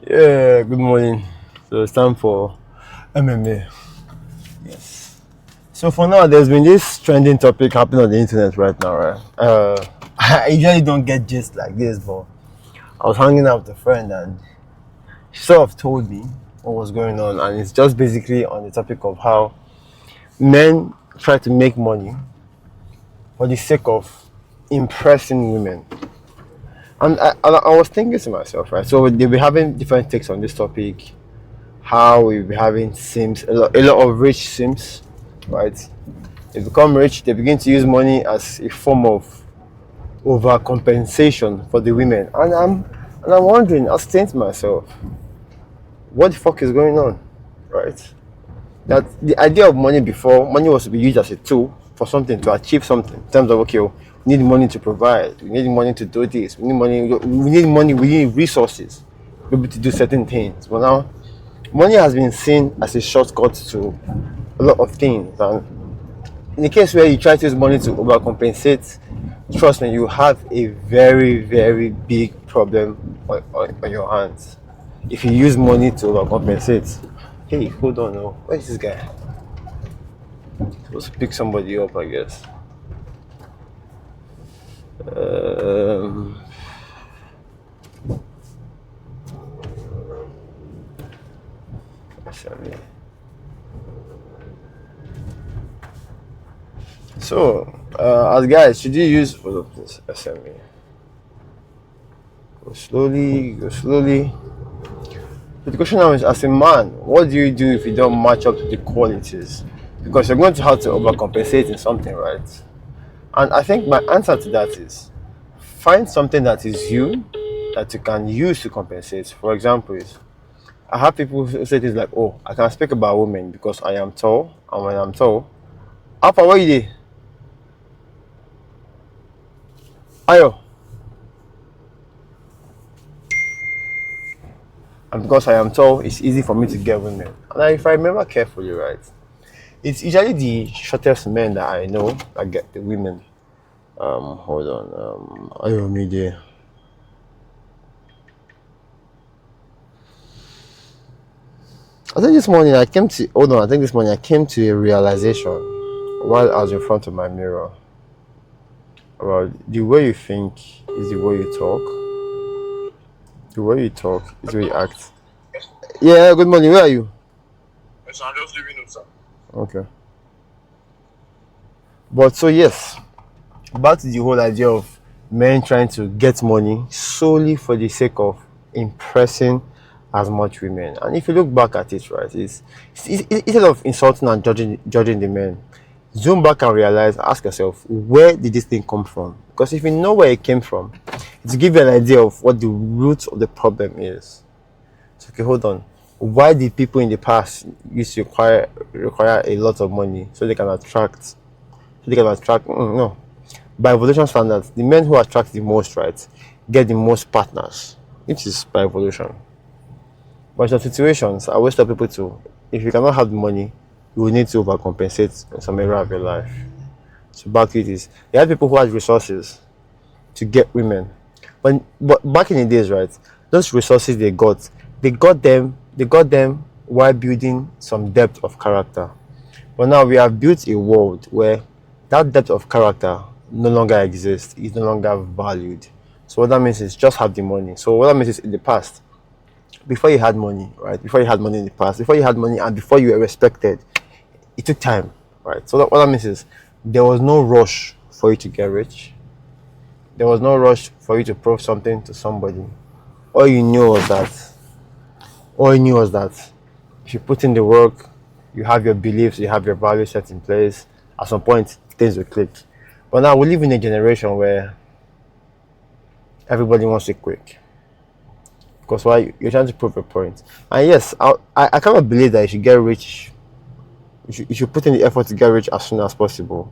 Yeah, good morning. So it's time for MMA. Yes. So for now, there's been this trending topic happening on the internet right now, right? I usually don't get gist like this, but I was hanging out with a friend and she sort of told me what was going on, and it's just basically on the topic of how men try to make money for the sake of impressing women. And I was thinking to myself, right? So they'll be having different takes on this topic, how we'll be having sims, a lot of rich sims, right? They become rich, they begin to use money as a form of overcompensation for the women. And I'm wondering, I was saying to myself, what the fuck is going on? Right? That the idea of money before, money was to be used as a tool for something to achieve something. In terms of okay, we need money to provide, we need money to do this, we need resources to be able to do certain things. But now money has been seen as a shortcut to a lot of things, and in the case where you try to use money to overcompensate, trust me, you have a very, very big problem on your hands. If you use money to overcompensate, hey, hold on, no, where is this guy? Supposed to pick somebody up, I guess. Um, sorry. So, as guys, should you use all of this SME? Go slowly, go slowly. But the question now is, as a man, what do you do if you don't match up to the qualities? Because you're going to have to overcompensate in something, right? And I think my answer to that is find something that is you that you can use to compensate. For example, I have people who say things like, "Oh, I can speak about women because I am tall, and when I'm tall, Alpha, what you did? Ayo, and because I am tall, it's easy for me to get women." And if I remember carefully, right, it's usually the shortest men that I know that get the women. Hold on. Ayo, me there. I think this morning I came to hold on. I think this morning I came to a realization while I was in front of my mirror about the way you think is the way you talk. The way you talk is the way you act. Yeah. Good morning. Where are you? Yes, I'm just leaving you, sir. Okay. But so yes, back to the whole idea of men trying to get money solely for the sake of impressing as much women. And if you look back at it, right, instead of insulting and judging the men, zoom back and realize, ask yourself, where did this thing come from? Because if you know where it came from, it give you an idea of what the root of the problem is. So okay, hold on. Why did people in the past used to require a lot of money so they can attract? No, by evolution standards, the men who attract the most, right, get the most partners, which is by evolution. But in some situations, I always tell people to, if you cannot have the money, you will need to overcompensate in some area of your life. So back to it is, you have people who have resources to get women, but back in the days, right, those resources they got them while building some depth of character. But now we have built a world where that depth of character no longer exists, is no longer valued. So what that means is just have the money. So what that means is in the past, before you had money, right? Before you had money in the past, before you had money and before you were respected, it took time, right? So what that means is there was no rush for you to get rich. There was no rush for you to prove something to somebody. All you knew was that all you knew was that if you put in the work, you have your beliefs, you have your values set in place, at some point things will click. But now we live in a generation where everybody wants it quick. Because why you're trying to prove a point. And yes, I cannot believe that you should get rich. You should put in the effort to get rich as soon as possible.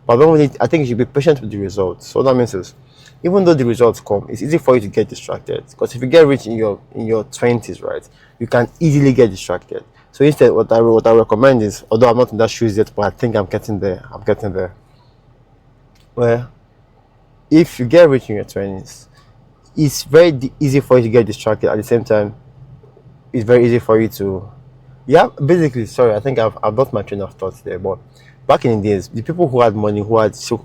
But I think you should be patient with the results. So that means is, even though the results come, it's easy for you to get distracted. Because if you get rich in your 20s, right, you can easily get distracted. So instead, what I recommend is, although I'm not in that shoes yet, but I think I'm getting there. I'm getting there. Where if you get rich in your 20s, it's very easy for you to get distracted. At the same time, it's very easy for you to, yeah, basically, sorry, I think I've lost my train of thought there, but back in the days, the people who had money, who had so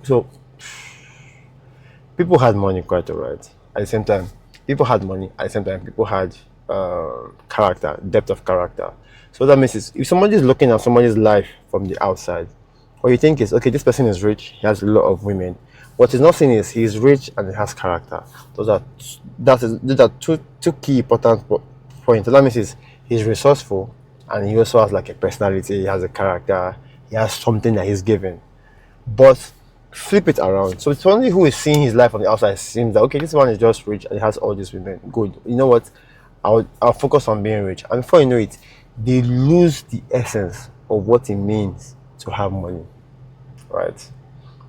people had money quite alright. At the same time, people had money. At the same time, people had character, depth of character. So that means if somebody is looking at somebody's life from the outside, what you think is, okay, this person is rich, he has a lot of women. What he's not seeing is he's rich and he has character. Those are two key important points. So that means he's resourceful and he also has like a personality, he has a character, he has something that he's giving. But flip it around. So it's somebody who is seeing his life on the outside seems that, okay, this one is just rich and he has all these women. Good. You know what? I'll focus on being rich. And before you know it, they lose the essence of what it means to have money. Right?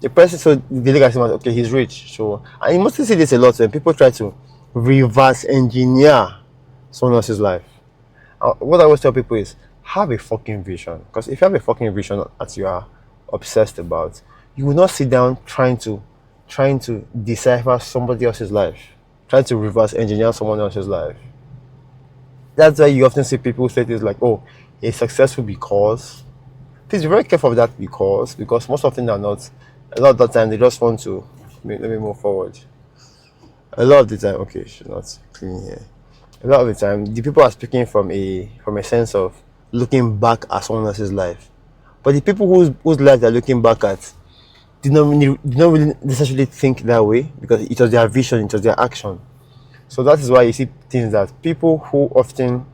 The person, so they look at him as, okay, he's rich. So, and you must see this a lot when people try to reverse engineer someone else's life. What I always tell people is, have a fucking vision. Because if you have a fucking vision that you are obsessed about, you will not sit down trying to decipher somebody else's life, trying to reverse engineer someone else's life. That's why you often see people say things like, oh, he's successful because. Please be very careful of that, because most often than not, a lot of the time they just want to, let me move forward. A lot of the time, okay, should not clean here. A lot of the time, the people are speaking from a sense of looking back at someone else's life. But the people whose life they're looking back at did not really necessarily think that way, because it was their vision, it was their action. So that is why you see things that people who often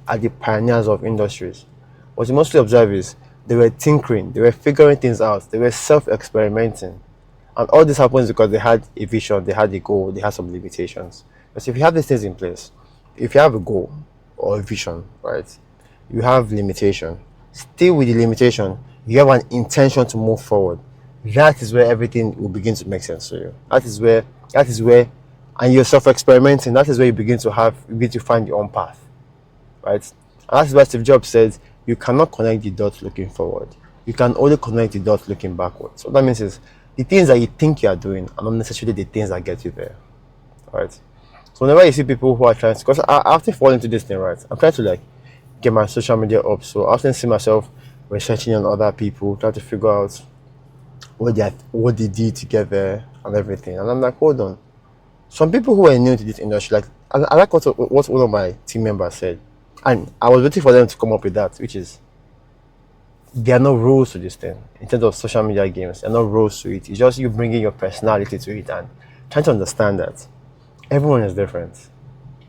are the pioneers of industries, what you mostly observe is they were tinkering, they were figuring things out, they were self-experimenting. And all this happens because they had a vision, they had a goal, they had some limitations. Because if you have these things in place, if you have a goal or a vision, right, you have limitation. Still with the limitation, you have an intention to move forward. That is where everything will begin to make sense to you. That is where, and you're self-experimenting, that is where you begin to find your own path. Right? And that's why Steve Jobs says, you cannot connect the dots looking forward. You can only connect the dots looking backwards. So what that means is the things that you think you are doing are not necessarily the things that get you there. Right? So whenever you see people who are trying to, because I often fall into this thing, right? I'm trying to like get my social media up. So I often see myself researching on other people, trying to figure out what they did together and everything. And I'm like, hold on. Some people who are new to this industry, like I like what one of my team members said. And I was waiting for them to come up with that, which is, there are no rules to this thing. In terms of social media games, there are no rules to it. It's just you bringing your personality to it and trying to understand that everyone is different,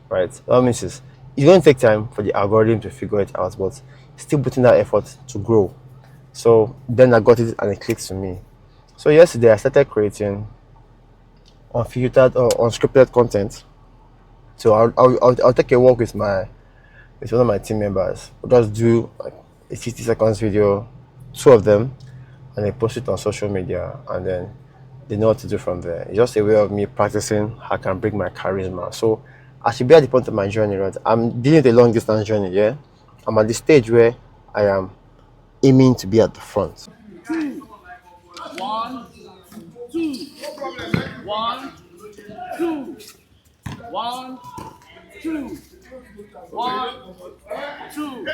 right? That means it's going to take time for the algorithm to figure it out, but still putting that effort to grow. So then I got it and it clicked to me. So yesterday I started creating unfiltered or unscripted content. So I'll take a walk with one of my team members. We'll just do like a 50 seconds video, two of them, and I post it on social media, and then they know what to do from there. It's just a way of me practicing how I can bring my charisma. So I should be at the point of my journey, right? I'm dealing with a long distance journey, yeah? I'm at the stage where I am aiming to be at the front. 1, 2, 1, 2, 1, 2, 1, 2, 1, 2,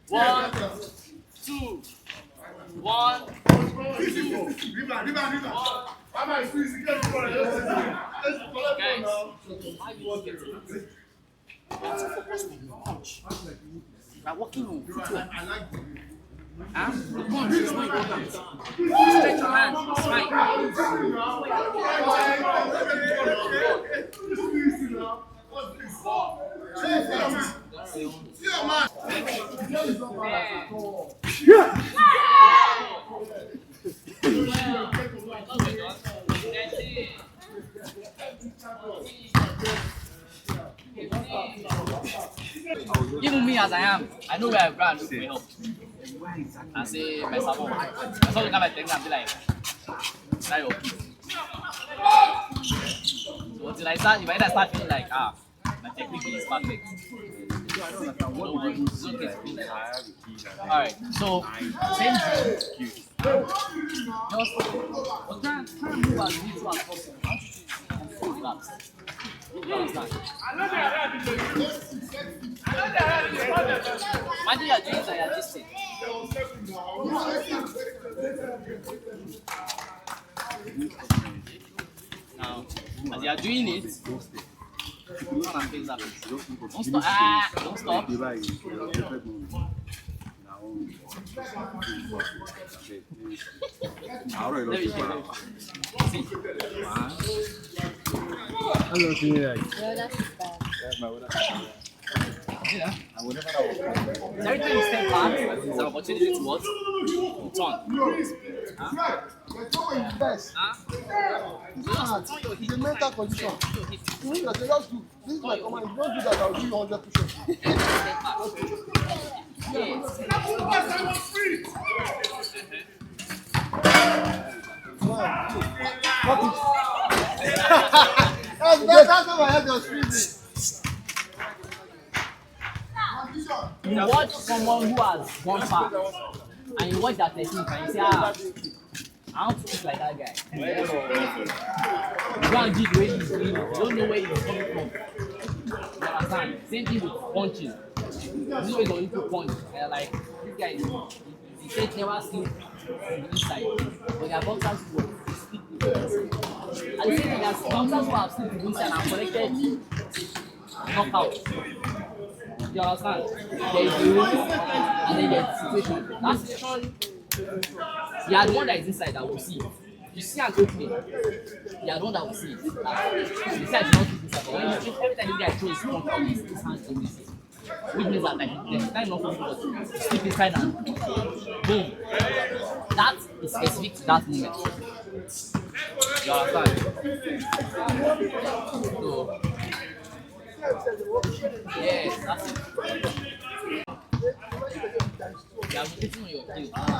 1, 2. Guys, walking on footwork. The punch is not important. Stretch your hand, smile. Even me as I am, I know where I go and look for help. And say, my sabon. I saw the guy like and be like, try your kid. So until I start, if I start feeling like, my technique is perfect. Alright, so same thing. Just try and move as little as possible. And feel relaxed. You understand? Imagine you're doing like this thing. Now, as you are doing it, come and fix that. Don't stop. Don't stop. Let me show you. See. Yeah. Every time you step back, it's an opportunity to what? To turn. Huh? It's a mental condition. Just do. This is my command. If you don't do that, I'll do you 100 push-ups. Yes. That's how my head was freezing. You watch someone who has gone far, and you watch that technique, and you say, I want to kick like that guy. You go and give the way he's doing it. You don't know where he's coming from. You understand? Same thing with punching. You know he's going to punch. And you're like, this guy, he said never sleep on the inside. But there are boxers who sleep with the inside. And the same thing, there's boxers who have sleep with the inside and collected knockout. You understand? There is the rules and then there's the situation. That situation, you are the one that is inside that will see it. You see an opening, you are the one that will see it. The side is not keep inside. But when every time this guy throws his punch out, his hands in this, which means that like, there's time not for you to sleep inside and boom. That is specific to that moment. You understand? So, yes, that's it. You are rotating on your heel.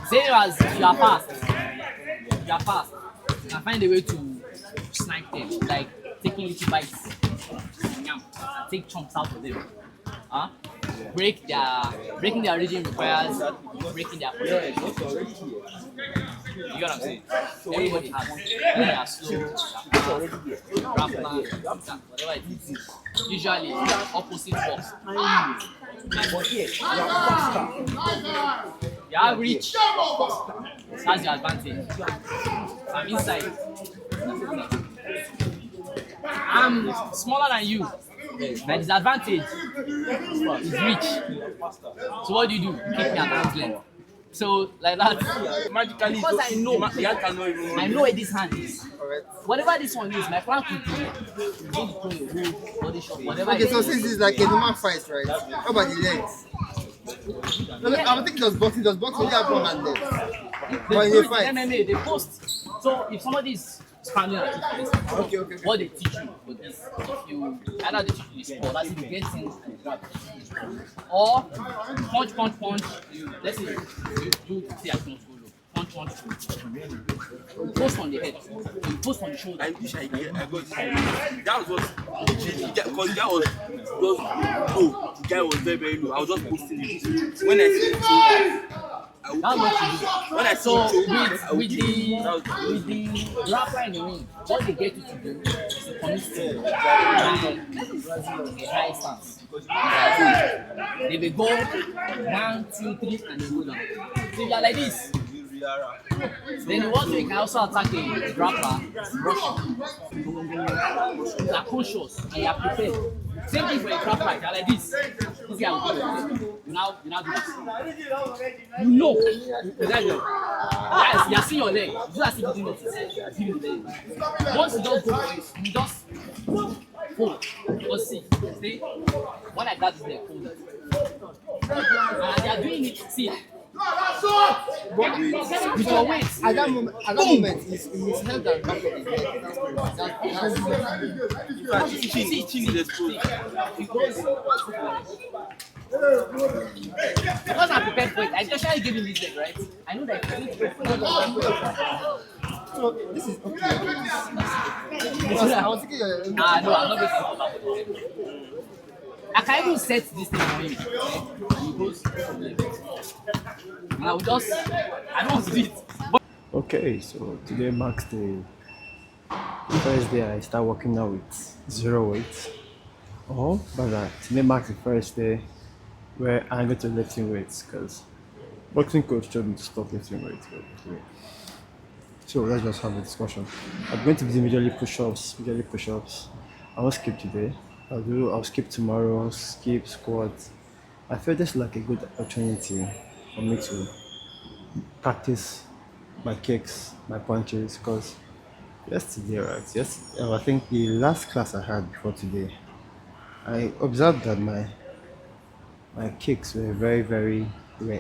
Same as you are fast. You are fast. You can find a way to snipe them, like taking little bites and take chunks out of them. Huh? Breaking their region requires breaking their position. You get what I'm saying? Everybody has they are slow, rapper, whatever it is. Usually opposite force. You have reach. That's your advantage. I'm inside. I'm smaller than you. My disadvantage is reach. So what do? You keep me at arm's length. So like that. Magically, Because I know the hand cannot even. I know where this hand is. Whatever this one is, my plan could do. Body shot, whatever. Okay, it so is. since it's like a normal fight, right? How about the legs? No, I don't think it was boxing. It was boxing. Only have one hand left. They But in do a it fight. in MMA, they post. So if somebody is scrambling at it, Okay. what they teach you with this, if you either they teach you the sport, that's if you get things and grab, or punch. Let's say you do say I don't follow. punch one, two. Post on the head, you post on the shoulder. I wish I got this. That was because that was low. The guy was very, very low. I was just posting it. When I see it, I would That's what you do. when I see So it, with the rapper in the ring, what they get you to do is to commit to a high stance. They will go 1, 2, 3, and they go down. So you are like this. Then the one thing can also attack a rapper, rushing. You are conscious and you are prepared. Same thing for a rapper, you are like this. This guy will go. You now do this. You know, exactly. Yes, you are seeing your leg. You just have to do notice. Once you just go for it, you just hold. Just see. When I got this there, hold it. And they are doing it, see. With your weight. At that moment, he's held and back of his head. chin is exposed. Because I'm prepared for it, I especially gave him this leg, right? I know that if you So this is okay. Because I was thinking no, I'm not going to talk about it. I can even set this thing for him. And he goes, and I will just, I don't want to do it. But Okay, so today marks the first day I start working out with zero weight. But today marks the first day where I'm going to lifting weights because boxing coach told me to stop lifting weights. So let's just have a discussion. I'm going to be doing majorly push-ups. I won't skip today. I'll skip tomorrow, skip squats. I feel this is like a good opportunity for me to practice my kicks, my punches, because yesterday, right? Yes, I think the last class I had before today, I observed that my kicks were very, very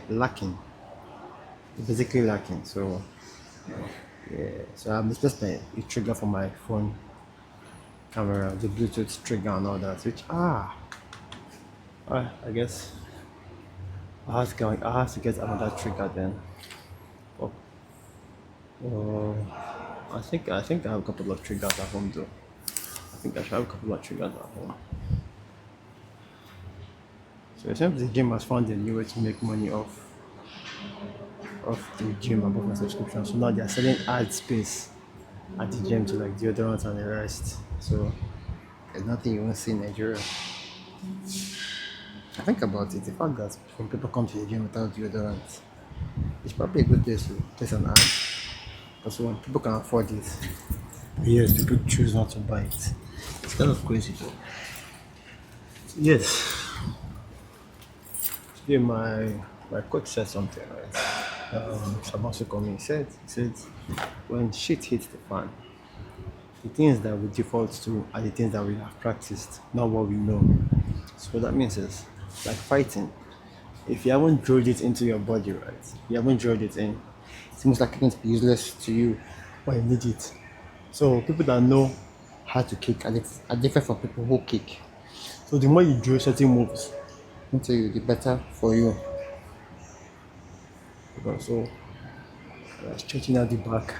lacking, basically lacking. So yeah, so I misplaced my trigger for my phone camera, the Bluetooth trigger and all that. Which I guess I have to get another trigger then. I think I have a couple of triggers at home though. I think I should have a couple of triggers at home. So it seems the gym has found a new way to make money off the gym above my subscription. So now they are selling ad space at the gym to like deodorant and the rest. So there's nothing you won't see in Nigeria. I think about it, the fact that when people come to the gym without deodorant, it's probably a good place to place an ad. Because when people can afford it, yes, people choose not to buy it. It's kind of crazy though. Yes. Today my coach said something, right? Sabasu Komi said when shit hits the fan, the things that we default to are the things that we have practiced, not what we know. So what that means is like fighting. If you haven't drilled it into your body, right? You haven't drilled it in. It seems like it's going to be useless to you when you need it. So people that know how to kick are different from people who kick. So the more you drill certain moves into you, the better for you. So stretching out the back.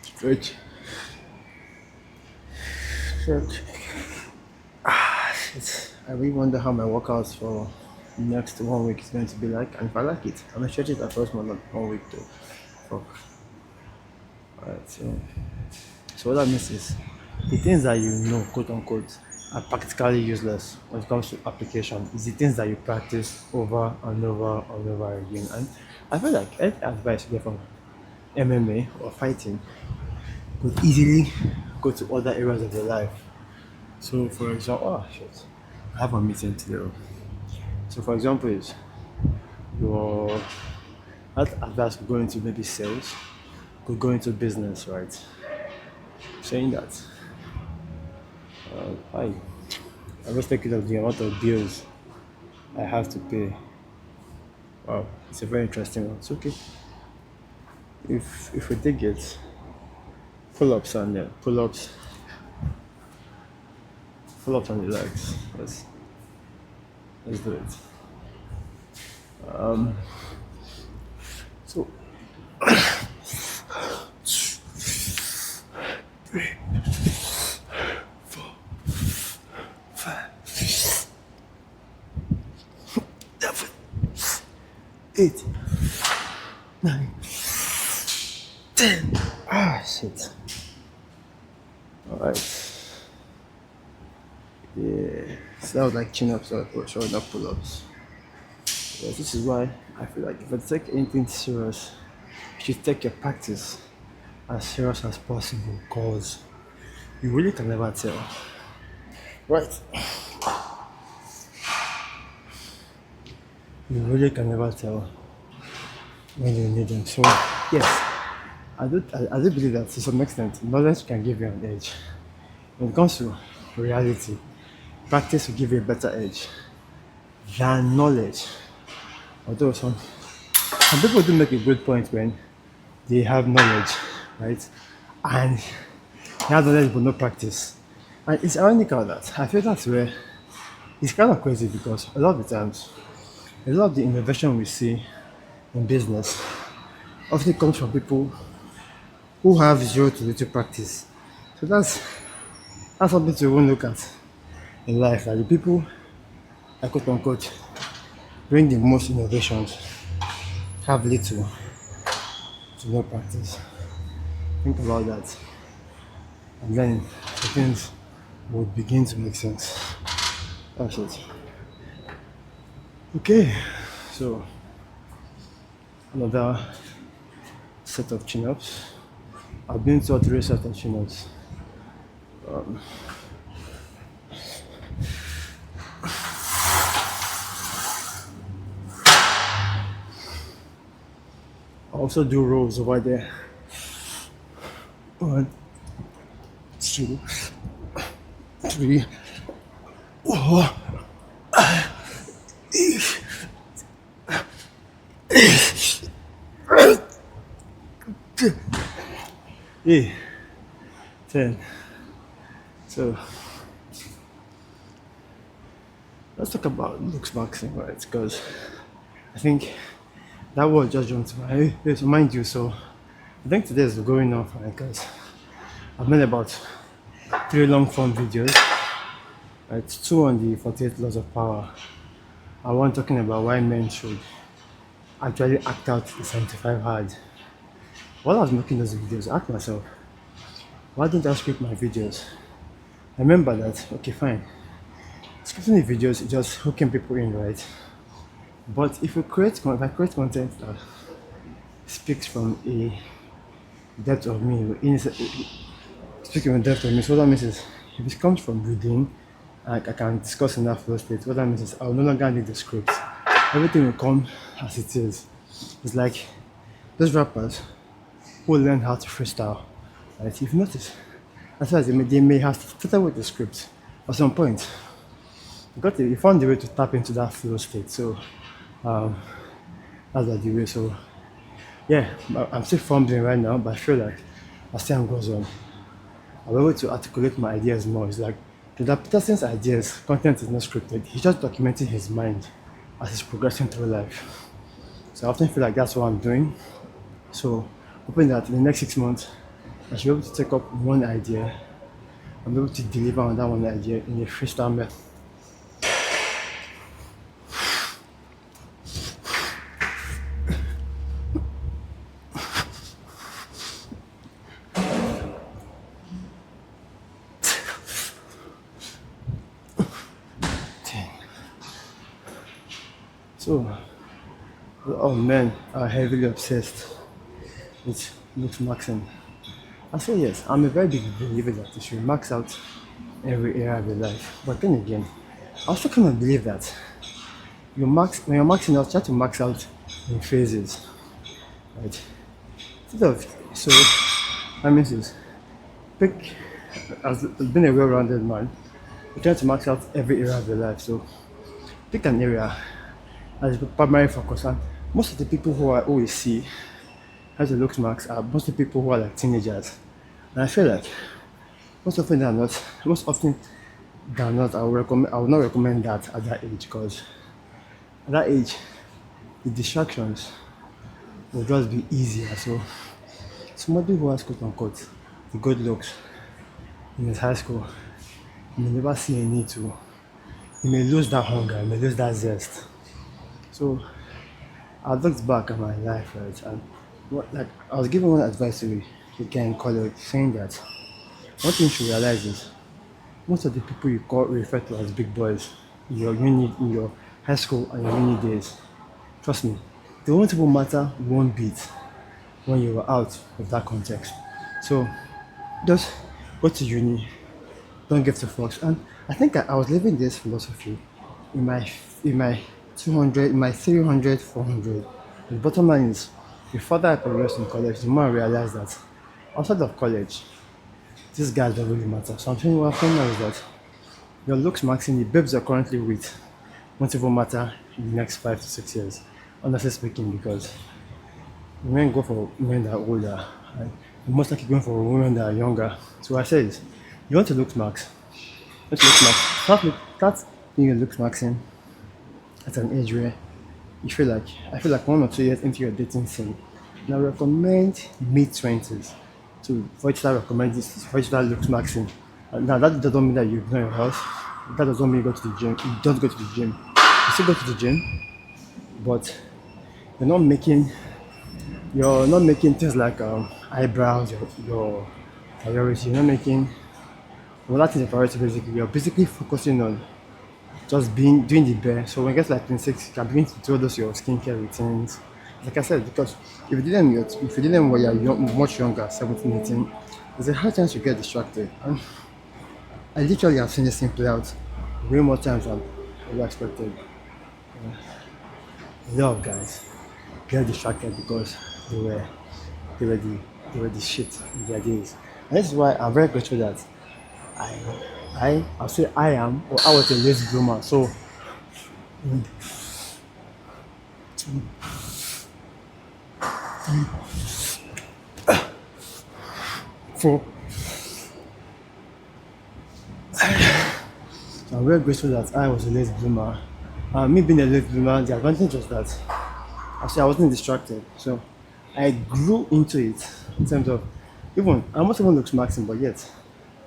Stretch. I really wonder how my workouts for the next 1 week is going to be like, and if I like it. I'm gonna stretch it at first 1 week though. Fuck. Alright, so what that means is the things that you know, quote unquote, are practically useless when it comes to application. It's the things that you practice over and over and over again. And I feel like any advice you get from MMA or fighting could easily go to other areas of your life. So for example, I have a meeting today. So for example, is your that advice could go into maybe sales, could go into business, right? Saying that I was thinking of the amount of bills I have to pay. Wow, it's a very interesting one. It's okay. If we take it, pull-ups and pull-ups on the legs. Let's do it. So eight, 9, 10. Ah, shit. Alright. Yeah. So that was like chin ups or showing up pull ups. Yeah, this is why I feel like if I take anything serious, you should take your practice as serious as possible because you really can never tell. Right. You really can never tell when you need them. So yes, I do believe that to some extent knowledge can give you an edge. When it comes to reality, practice will give you a better edge than knowledge. Although some people do make a good point when they have knowledge, right? And they have knowledge but no practice. And it's ironical that I feel that's where it's kind of crazy because a lot of the times, a lot of the innovation we see in business often comes from people who have zero to little practice. So that's something to even look at in life. That the people that quote unquote bring the most innovations have little to no practice. Think about that. And then the things would begin to make sense. That's it. Okay, so another set of chin-ups. I've been to 3 sets of chin-ups. I also do rolls over there. 1, 2, 3, 4. Yeah, 10. So let's talk about looks boxing, right? Because I think that word just jumped to my head. So mind you, so I think today is going off because I've made about 3 long form videos, right? 2 on the 48 laws of power, and 1 talking about why men should actually act out the 75 hard. While I was making those videos, I asked myself, why didn't I script my videos? I remember that, okay, fine. Scripting the videos is just hooking people in, right? But if I create content that speaks from a depth of me, speaking from depth of me, so what that means is, if it comes from within, like I can discuss in that flow state, what that means is I'll no longer need the script. Everything will come as it is. It's like those rappers who learn how to freestyle, right? If you notice, as far as they may have started with the script at some point. You found the way to tap into that flow state. So that's like the way. So yeah, I'm still fumbling right now, but I feel like as time goes on, I'll be able to articulate my ideas more. It's like that Peterson's ideas, content is not scripted. He's just documenting his mind as he's progressing through life. So I often feel like that's what I'm doing. So hoping that in the next 6 months, I should be able to take up one idea and be able to deliver on that one idea in a freestyle method. So, oh man, I'm heavily obsessed with looks maxing. I say yes, I'm a very big believer that you should max out every area of your life. But then again, I also kind of believe that when you're maxing out, try to max out in phases, right? So that means is pick as being a well-rounded man, you're trying to max out every area of your life. So pick an area as the primary focus. And most of the people who I always see as a looks max are mostly people who are like teenagers. And I feel like most often than not, I would not recommend that at that age because at that age, the distractions will just be easier. So somebody who has quote unquote the good looks in his high school, you may never see a need to. You may lose that hunger, you may lose that zest. So I looked back at my life, right, and like I was given one advice to a guy in college saying that one thing you should realize is most of the people you call refer to as big boys in your high school and your uni days, trust me, they won't even matter one bit when you were out of that context. So just go to uni, don't give to fucks. And I think I was living this philosophy in my 200, in my 300, 400. The bottom line is, the further I progressed in college, the more I realized that outside of college, these guys don't really matter. So I'm telling you what I'm saying now is that your looks maxing, the babes you're currently with, won't even matter in the next 5 to 6 years. Honestly speaking, because men go for men that are older, and you're most likely going for women that are younger. So I said, you want to look max, let's look max. Start being your looks maxing at an age where I feel like 1 or 2 years into your dating scene. And I recommend mid 20s to virtually recommend this virtual looks maxing. And now that doesn't mean that you ignore your health. That doesn't mean you go to the gym. You don't go to the gym. You still go to the gym, but you're not making things like eyebrows your priority. You're not making well that is a priority basically. You're basically focusing on just doing the bare. So when it gets like 26, you can begin to do those your skincare routines. Like I said, because if you did them when you're much younger, 17, 18, there's a high chance you get distracted. And I literally have seen this thing play out way more times than I ever expected. A lot of guys get distracted because they were they were the they were the shit in their days. And this is why I'm very grateful that I'll say I am or I was a late bloomer. So for so I'm very grateful that I was a late bloomer. Me being a late bloomer, the advantage was that actually I wasn't distracted. So I grew into it in terms of even I almost even looks maxing, but yet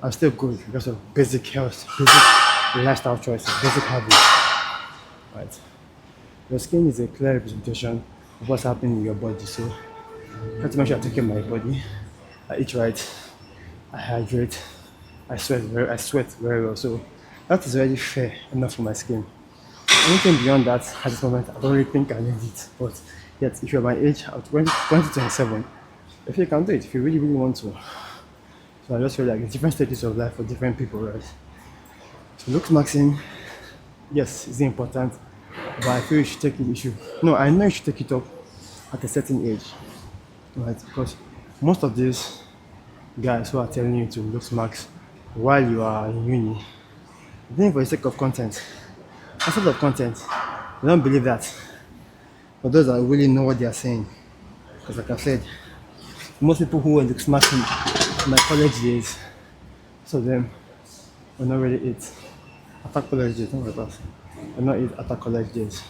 I'm still good because of basic health, basic lifestyle choices, basic habits. Right. Your skin is a clear representation of what's happening in your body. So I have to make sure I take care of my body. I eat right, I hydrate, I sweat very well. So that is already fair enough for my skin. Anything beyond that at this moment, I don't really think I need it. But yet, if you're my age, at 2027, if you can do it, if you really, really want to. So I just feel like it's different stages of life for different people, right? So looks maxing, yes, it's important, but I feel you should take it. No, I know you should take it up at a certain age, right? Because most of these guys who are telling you to look max while you are in uni, then for the sake of content. Instead of content, they don't believe that. For those that really know what they are saying, because like I said, most people who were smart in my college days, most of them were not really it. After college days, not like that. Were not it after college days.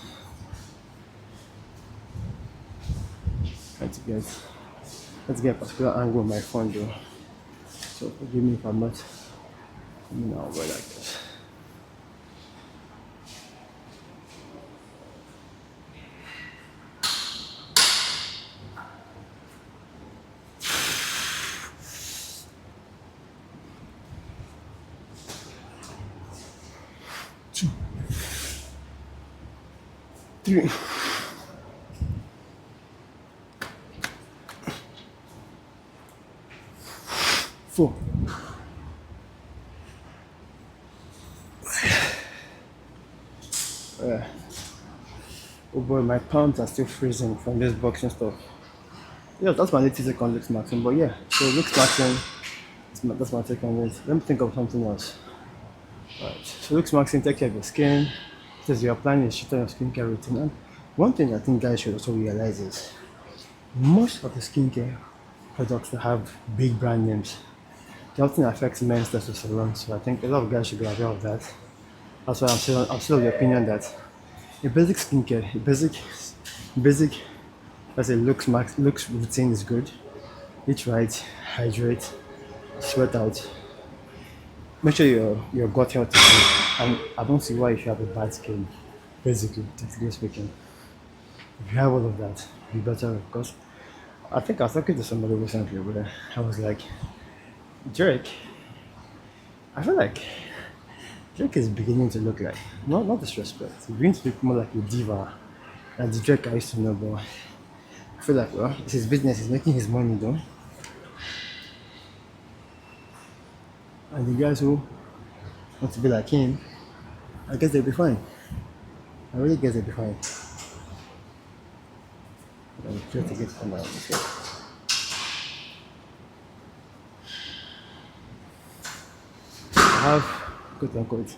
Let's get a particular angle of my phone though. So forgive me if I'm not coming out well like this. Three. Four. Oh boy, my palms are still freezing from this boxing stuff. Yeah, that's my latest take on looks maxing. But yeah, so looks maxing, that's my take on it. Let me think of something else. Right. So looks maxing, take care of your skin. Says you're planning a shit on your skincare routine. And one thing I think guys should also realize is most of the skincare products that have big brand names, they often affect men's testosterone. So I think a lot of guys should be aware of that. That's why I'm still of the opinion that a basic skincare, a basic Let's say looks routine is good. Eat right, hydrate, sweat out. Make sure your gut health is good. And I don't see why you should have a bad skin. Basically, technically speaking, if you have all of that, you better. Because I think I was talking to somebody recently where I was like, Drake, I feel like Drake is beginning to look like not disrespect. He's beginning to look more like a diva than the Drake I used to know. But I feel like well, it's his business. He's making his money though, and the guys who want to be like him, I guess they'll be fine. I really guess they'll be fine. I'm trying to get from out. I have quote unquote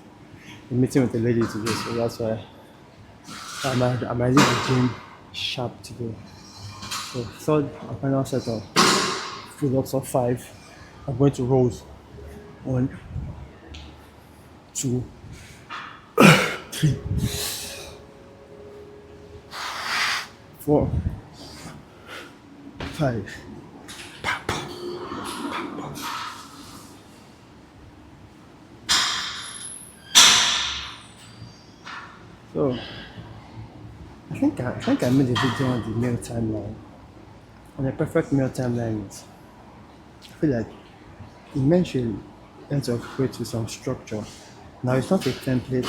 a meeting with a lady today, so that's why I might leave the gym sharp today. So third and final set of full lots of 5. I'm going to rows 1, 2, 3, 4, 5. So I think I made a video on the meal timeline. And the perfect meal timeline is I feel like it mentioned ends up create with some structure. Now it's not a template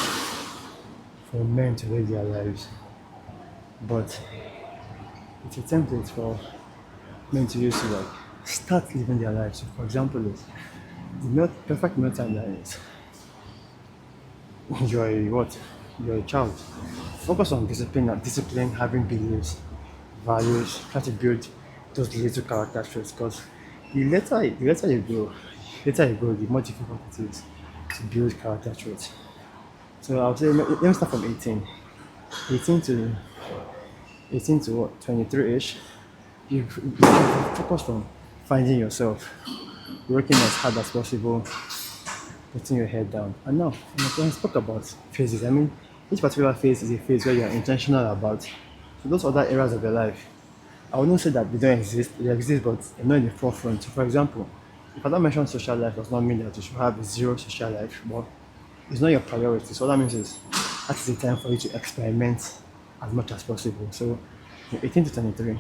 for men to live their lives, but it's a template for men to use to like start living their lives. So for example, is perfect meal timeline is you're a what? You're a child. Focus on discipline, having beliefs, values, try to build those little character traits because the later you go, the more difficult it is to build character traits. So I would say let me start from 18. 18 to 18 to what, 23-ish. You focus on finding yourself, working as hard as possible, putting your head down. And now, when I spoke about phases, I mean, each particular phase is a phase where you're intentional about. So those other areas of your life, I wouldn't say that they don't exist. They exist, but they're not in the forefront. So for example, if I don't mention social life, does not mean that you should have zero social life, but it's not your priority. So what that means is that's the time for you to experiment as much as possible. So you're 18 to 23, you're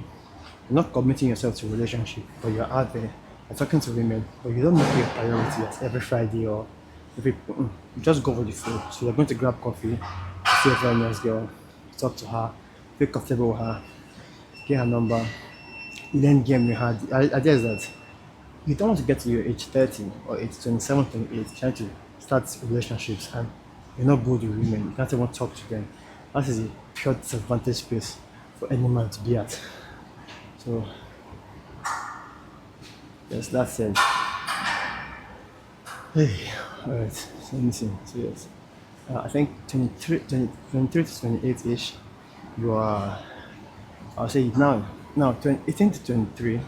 not committing yourself to a relationship, but you're out there, you're talking to women, but you don't make it a priority as every Friday or every, you just go for the flow. So you're going to grab coffee, see a very nice girl, talk to her, feel comfortable with her, get her number, then game with her. The idea is that you don't want to get to your age 30 or age 27, 28, trying to start relationships and you're not good with women, you can't even talk to them. That is a pure disadvantage space for any man to be at. So, yes, that's it. Hey, alright, so let me see. So, yes, I think 23 to 28 ish, you are, I'll say now 18 to 23.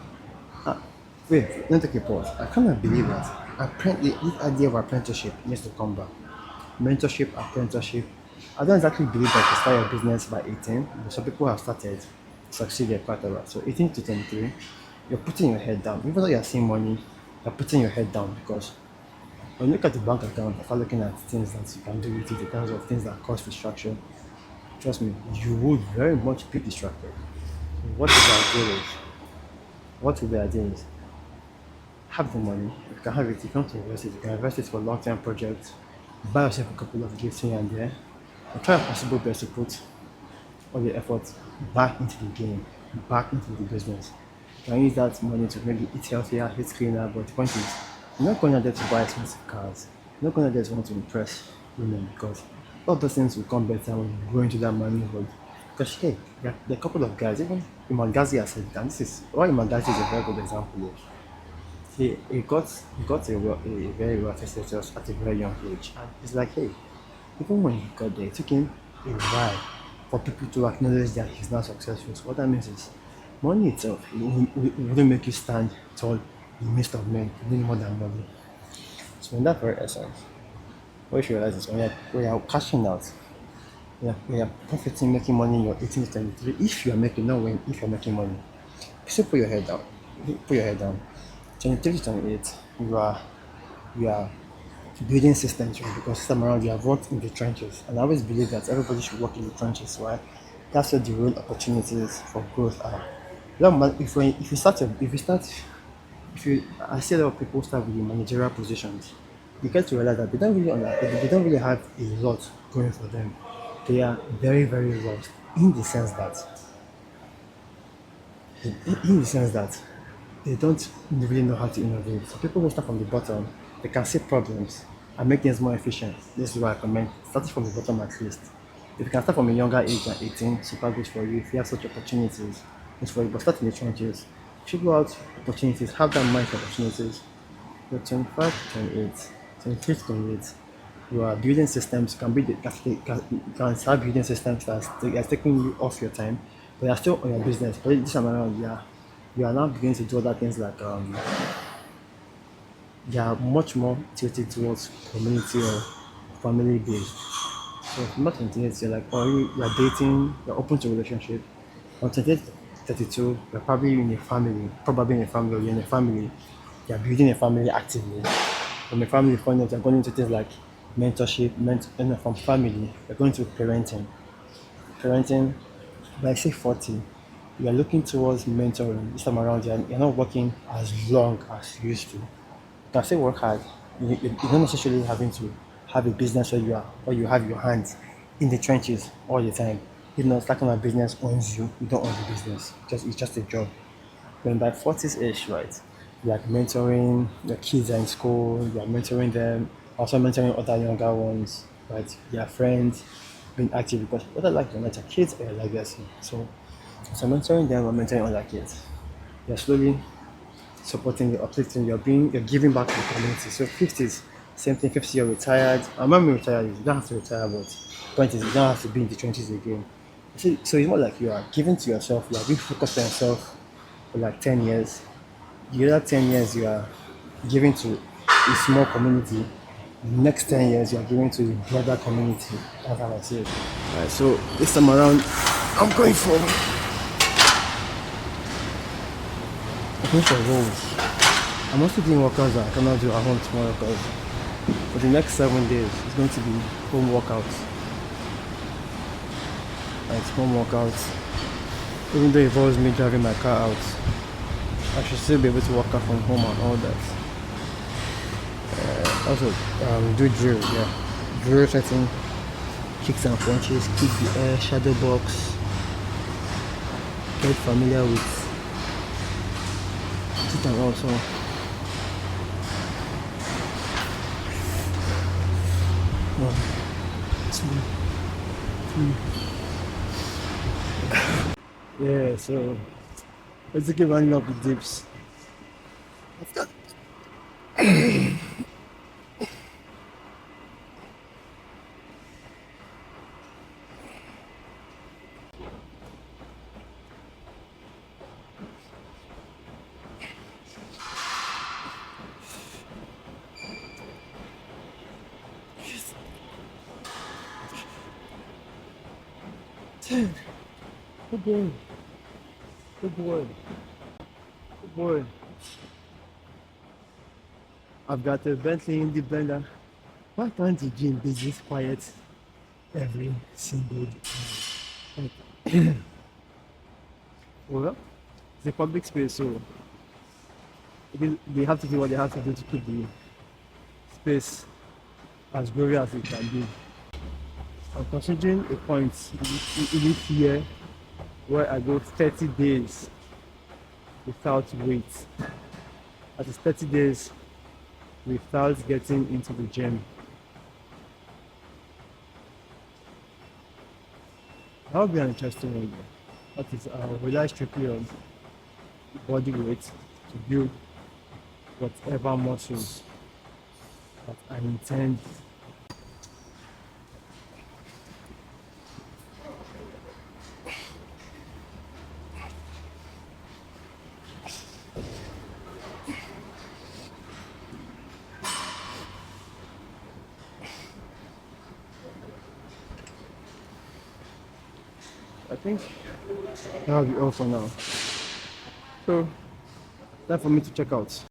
Wait, let me take a pause. I cannot believe that. Apparently, this idea of apprenticeship needs to come back. Mentorship, apprenticeship. I don't exactly believe that you start your business by 18, but some people have started, succeeded quite a lot. So 18 to 23, you're putting your head down. Even though you're seeing money, you're putting your head down because when you look at the bank account, if you're looking at things that you can do with it in terms of things that cause distraction, trust me, you would very much be distracted. What is the idea is? What will the idea is? Have the money, you can have it, you want to invest it, you can invest it for long-term projects, buy yourself a couple of gifts here and there, and try a possible best to put all your efforts back into the game, back into the business. You can use that money to maybe eat healthier, eat cleaner, but the point is, you're not going out there to buy expensive cars, you're not going out there to want to impress women because all those things will come better when you go into that money road. Because hey, there are a couple of guys, even Imangazi has said it, and this is why Imangazi is a very good example. He got a very wealthy status at a very young age, and it's like, hey, even when he got there, it took him a while for people to acknowledge that he's not successful. So what that means is, money itself it wouldn't make you stand tall in the midst of men. You need more than money. So in that very essence, what you realize is when you're cashing out, Yeah, yeah, profiting, making money in your 18 to 23. If you are making, not when, if you're making money. So put your head down. Put your head down. 23 to 28, you are building systems, right? Because this time around you have worked in the trenches. And I always believe that everybody should work in the trenches, right? That's where the real opportunities for growth are. If you start, I see a lot of people start with the managerial positions. You get to realize that they don't really have a lot going for them. They are very, very lost in the sense that in the sense that they don't really know how to innovate. So people who start from the bottom, they can see problems and make things more efficient. This is what I recommend. Starting from the bottom at least. If you can start from a younger age than 18, super good for you. If you have such opportunities, it's for you. But start in the trenches. Figure out opportunities. Have that mind for opportunities. You're 25 to 28, 23 to 28. You are building systems. You can start building systems that's taking you off your time, but you're still on your business. But this time around, you are now beginning to do other things like they are much more tilted towards community or family based. So if you're not 28, you're like, oh, you're dating, you're open to relationship. On 28, 32, you're probably in a family, or you're in a family, you're building a family actively. From a family point of view, you're going into things like mentorship, from family, you're going to parenting, by say 40, you are looking towards mentoring. This time around, you're not working as long as you used to. You can still work hard. You're not necessarily having to have a business where you have your hands in the trenches all the time. If not, starting a business owns you. You don't own the business. It's just a job. When by 40s age, right, like mentoring your kids are in school, you're mentoring them, also mentoring other younger ones, right? Their friends, being active because whether like your mentor kids or your legacy. So mentoring them or mentoring other kids. You're slowly supporting, you're uplifting, you're giving back to the community. So 50s, same thing, 50 you're retired. I'm not retired, you don't have to retire, but point is you don't have to be in the trenches again. So it's more like you are giving to yourself, you are being focused on yourself for like 10 years. The other 10 years you are giving to a small community. The next 10 years you are giving to a broader community. That's how I see it. Alright, so this time around, I'm going for roles. I'm also doing workouts that I cannot do at home tomorrow because for the next 7 days it's going to be home workouts. It's home workouts. Even though it involves me driving my car out, I should still be able to work out from home and all that. Also, do drill, yeah. Drill setting, kicks and punches, kick the air, shadow box. Get familiar with it and also. Yeah, so let's keep running up the dips. Good boy. Good boy. Good boy. I've got a Bentley in the blender. Why can't the gym be this quiet every single day? Like, well, it's a public space, so they have to do what they have to do to keep the space as glorious as it can be. I'm considering a point in this year where I go 30 days without weight. That is 30 days without getting into the gym. That would be an interesting one. That is, rely strictly on body weight to build whatever muscles that I intend. I think that'll be all for now. So, time for me to check out.